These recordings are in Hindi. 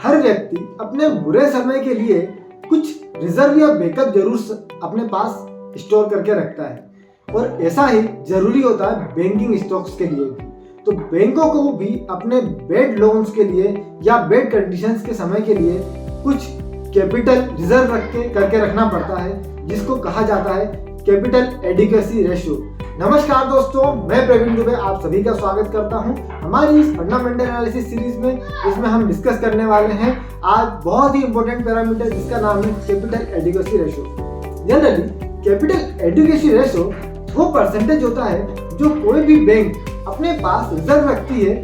हर व्यक्ति अपने बुरे समय के लिए कुछ रिजर्व या बैकअप जरूर अपने पास स्टोर करके रखता है, और ऐसा ही जरूरी होता है बैंकिंग स्टॉक्स के लिए भी। तो बैंकों को भी अपने बेड लोन्स के लिए या बेड कंडीशंस के समय के लिए कुछ कैपिटल रिजर्व करके रखना पड़ता है, जिसको कहा जाता है कैपिटल एडिक्वेसी रेशियो। नमस्कार दोस्तों, मैं प्रवीण दुबे आप सभी का स्वागत करता हूं हमारी इस फंडामेंटल एनालिसिस सीरीज में, जिसमें हम डिस्कस करने वाले हैं आज बहुत ही इंपॉर्टेंट पैरामीटर, जिसका नाम है capital adequacy ratio. Generally capital adequacy ratio वो परसेंटेज होता है जो कोई भी बैंक अपने पास रिजर्व रखती है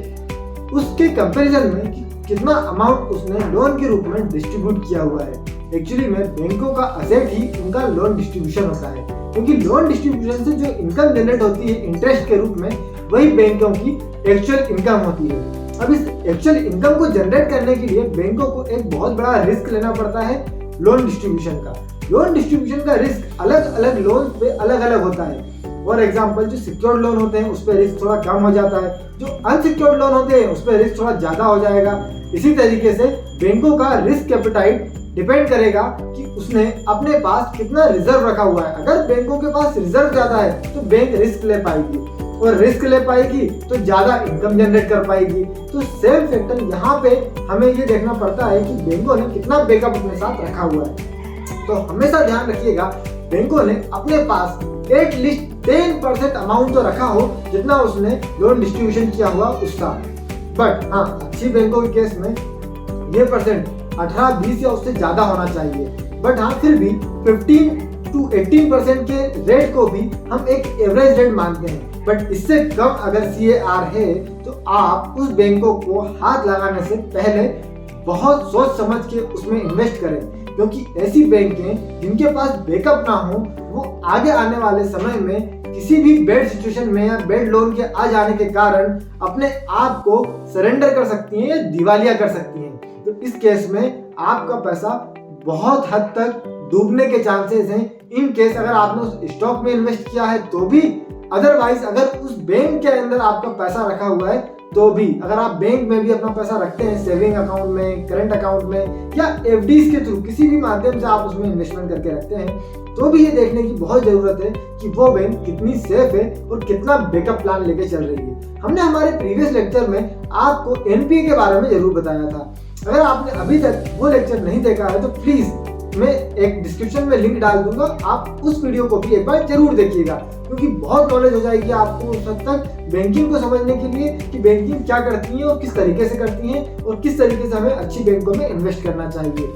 उसके कंपैरिजन में कि कितना अमाउंट उसने लोन के रूप में डिस्ट्रीब्यूट किया हुआ है। एक्चुअली में बैंकों का असेट ही उनका लोन डिस्ट्रीब्यूशन होता है, क्योंकि लोन डिस्ट्रीब्यूशन से जो इनकम जनरेट होती है इंटरेस्ट के रूप में, वही बैंकों की एक्चुअल इनकम होती है। अब इस एक्चुअल इनकम को जनरेट करने के लिए बैंकों को एक बहुत बड़ा रिस्क लेना पड़ता है लोन डिस्ट्रीब्यूशन का। लोन डिस्ट्रीब्यूशन का रिस्क अलग अलग लोन पे अलग अलग होता है। फॉर एग्जाम्पल, जो सिक्योर्ड लोन होते हैं उस पर रिस्क थोड़ा कम हो जाता है, जो अनसिक्योर्ड लोन होते हैं उस पर रिस्क थोड़ा ज्यादा हो जाएगा। इसी तरीके से बैंकों का रिस्क एपेटाइट डिपेंड करेगा कि उसने अपने पास कितना रिजर्व रखा हुआ है। अगर बैंकों के पास रिजर्व ज्यादा है तो बैंक रिस्क ले पाएगी, और रिस्क ले पाएगी तो ज्यादा इनकम जनरेट कर पाएगी। तो सेम फैक्टर यहाँ पे हमें ये देखना पड़ता है कि बैंकों ने कितना बैकअप अपने साथ रखा हुआ है। तो हमेशा ध्यान रखिएगा, बैंकों ने अपने पास एटलीस्ट 10% अमाउंट तो रखा हो जितना उसने लोन डिस्ट्रीब्यूशन किया हुआ उसका। बट हाँ, अच्छी बैंकों के केस में ये परसेंट 18-20 या उससे ज्यादा होना चाहिए। बट हाँ, फिर भी 15 to 18% के रेट को भी हम एक एवरेज रेट मानते हैं। बट इससे कम अगर CAR है तो आप उस बैंकों को हाथ लगाने से पहले बहुत सोच समझ के उसमें इन्वेस्ट करें, क्योंकि ऐसी बैंकें जिनके पास बैकअप ना हो वो आगे आने वाले समय में किसी भी बैड सिचुएशन में या बैड लोन के आ जाने के कारण अपने आप को सरेंडर कर सकती हैं या दिवालिया कर सकती हैं। तो इस केस में आपका पैसा बहुत हद तक डूबने के चांसेस हैं, इन केस अगर आपने उस स्टॉक में इन्वेस्ट किया है तो भी। अदरवाइज अगर उस बैंक के अंदर आपका पैसा रखा हुआ है तो भी, अगर आप बैंक में भी अपना पैसा रखते हैं सेविंग अकाउंट में, करंट अकाउंट में या FDs के थ्रू किसी भी माध्यम से आप उसमें इन्वेस्टमेंट करके रखते हैं, तो भी ये देखने की बहुत जरूरत है कि वो बैंक कितनी सेफ है और कितना बैकअप प्लान लेके चल रही है। हमने हमारे प्रीवियस लेक्चर में आपको NPA के बारे में जरूर बताया था। अगर आपने अभी तक वो लेक्चर नहीं देखा है तो प्लीज मैं एक डिस्क्रिप्शन में लिंक डाल दूंगा, आप उस वीडियो को भी एक बार जरूर देखिएगा, क्योंकि बहुत नॉलेज हो जाएगी आपको उस हद तक बैंकिंग को समझने के लिए कि बैंकिंग क्या करती है और किस तरीके से करती है और किस तरीके से हमें अच्छी बैंकों में इन्वेस्ट करना चाहिए।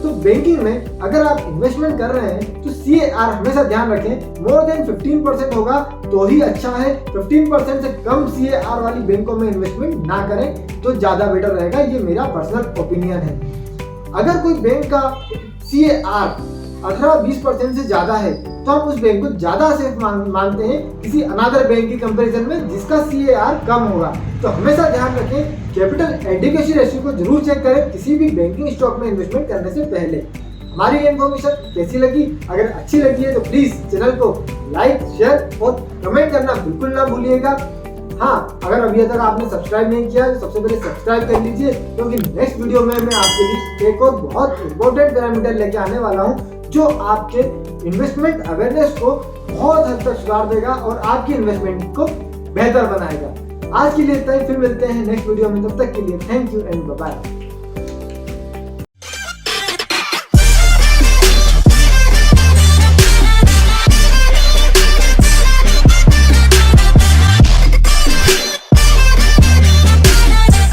तो बैंकिंग में अगर आप इन्वेस्टमेंट कर रहे हैं तो CAR हमेशा ध्यान रखें मोर देन 15% होगा तो ही अच्छा है। 15% से कम CAR वाली बैंकों में इन्वेस्टमेंट ना करें तो ज्यादा बेटर रहेगा, ये मेरा पर्सनल ओपिनियन है। अगर कोई बैंक का CAR 18-20% से ज्यादा है तो हम उस बैंक को ज्यादा सेफ मानते हैं किसी अनदर बैंक के कंपैरिजन में जिसका CAR कम होगा। तो हमेशा ध्यान रखें, कैपिटल एडिक्वेसी रेशियो को जरूर चेक करें किसी भी बैंकिंग स्टॉक में इन्वेस्टमेंट करने से पहले। हमारी ये इन्फॉर्मेशन कैसी लगी? अगर अच्छी लगी है तो प्लीज चैनल को लाइक, शेयर और कमेंट करना बिल्कुल ना भूलिएगा। हाँ, अगर अभी तक आपने सब्सक्राइब नहीं किया तो सबसे पहले सब्सक्राइब कर लीजिए, क्योंकि नेक्स्ट वीडियो में मैं आपके लिए एक और बहुत इंपॉर्टेंट पैरामीटर लेके आने वाला हूँ जो आपके इन्वेस्टमेंट अवेयरनेस को बहुत हद तक सुधार देगा और आपकी इन्वेस्टमेंट को बेहतर बनाएगा। आज के लिए इतना ही, फिर मिलते हैं नेक्स्ट वीडियो में। तब तक के लिए thank you and bye bye.